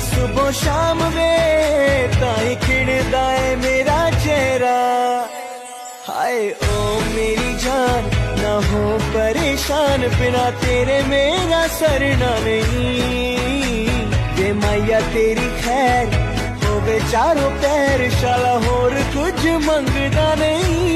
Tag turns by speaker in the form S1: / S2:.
S1: सुबह शाम वे ताई खिड़दा है मेरा चेहरा हाय ओ मेरी जान ना हो परेशान बिना तेरे मेरा सरना नहीं ये मैया तेरी खैर होवे चारों पैर शाला होर कुछ मंगदा नहीं